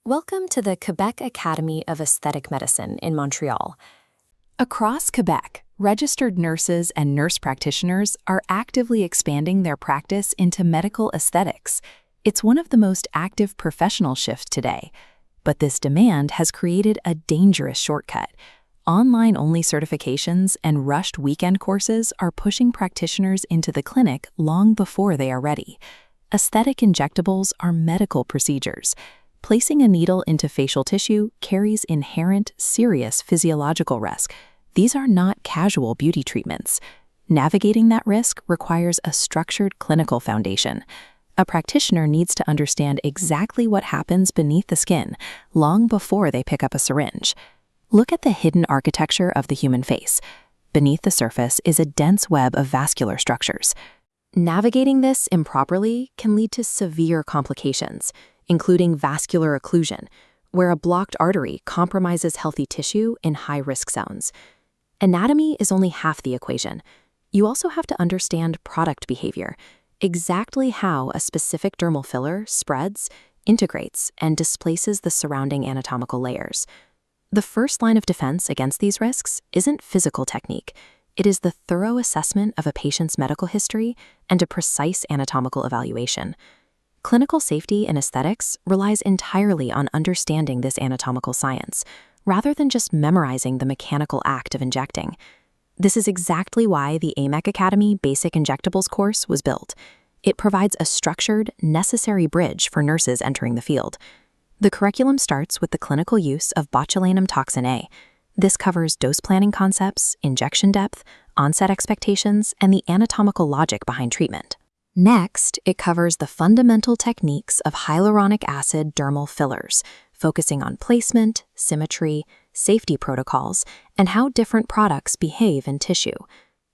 Welcome to the Quebec Academy of Aesthetic Medicine in Montreal. Across Quebec, registered nurses and nurse practitioners are actively expanding their practice into medical aesthetics. It's one of the most active professional shifts today. But this demand has created a dangerous shortcut. Online-only certifications and rushed weekend courses are pushing practitioners into the clinic long before they are ready. Aesthetic injectables are medical procedures. Placing a needle into facial tissue carries inherent, serious physiological risk. These are not casual beauty treatments. Navigating that risk requires a structured clinical foundation. A practitioner needs to understand exactly what happens beneath the skin long before they pick up a syringe. Look at the hidden architecture of the human face. Beneath the surface is a dense web of vascular structures. Navigating this improperly can lead to severe complications, including vascular occlusion, where a blocked artery compromises healthy tissue in high-risk zones. Anatomy is only half the equation. You also have to understand product behavior, exactly how a specific dermal filler spreads, integrates, and displaces the surrounding anatomical layers. The first line of defense against these risks isn't physical technique. It is the thorough assessment of a patient's medical history and a precise anatomical evaluation. Clinical safety in aesthetics relies entirely on understanding this anatomical science, rather than just memorizing the mechanical act of injecting. This is exactly why the AMEQ Academy Basic Injectables course was built. It provides a structured, necessary bridge for nurses entering the field. The curriculum starts with the clinical use of botulinum toxin A. This covers dose planning concepts, injection depth, onset expectations, and the anatomical logic behind treatment. Next, it covers the fundamental techniques of hyaluronic acid dermal fillers, focusing on placement, symmetry, safety protocols, and how different products behave in tissue.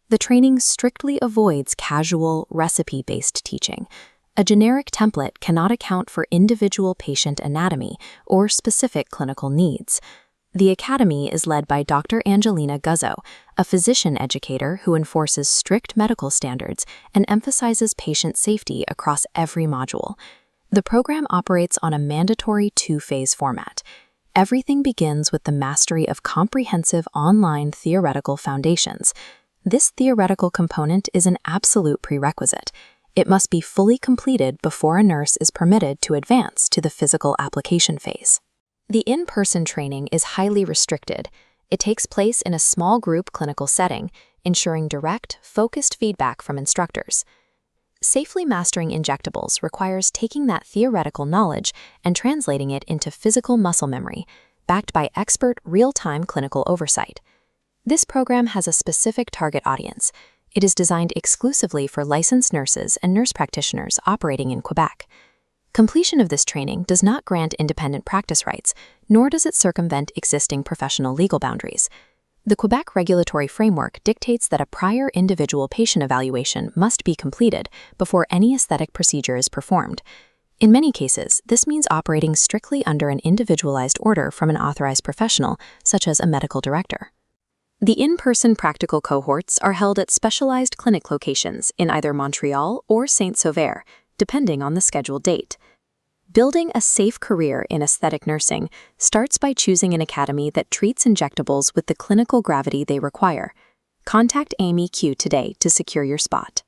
The training strictly avoids casual, recipe-based teaching. A generic template cannot account for individual patient anatomy or specific clinical needs. The Academy is led by Dr. Angelina Guzzo, a physician educator who enforces strict medical standards and emphasizes patient safety across every module. The program operates on a mandatory two-phase format. Everything begins with the mastery of comprehensive online theoretical foundations. This theoretical component is an absolute prerequisite. It must be fully completed before a nurse is permitted to advance to the physical application phase. The in-person training is highly restricted. It takes place in a small group clinical setting, ensuring direct, focused feedback from instructors. Safely mastering injectables requires taking that theoretical knowledge and translating it into physical muscle memory, backed by expert, real-time clinical oversight. This program has a specific target audience. It is designed exclusively for licensed nurses and nurse practitioners operating in Quebec. Completion of this training does not grant independent practice rights, nor does it circumvent existing professional legal boundaries. The Quebec regulatory framework dictates that a prior individual patient evaluation must be completed before any aesthetic procedure is performed. In many cases, this means operating strictly under an individualized order from an authorized professional, such as a medical director. The in-person practical cohorts are held at specialized clinic locations in either Montreal or Saint-Sauveur, depending on the scheduled date. Building a safe career in aesthetic nursing starts by choosing an academy that treats injectables with the clinical gravity they require. Contact AMEQ today to secure your spot.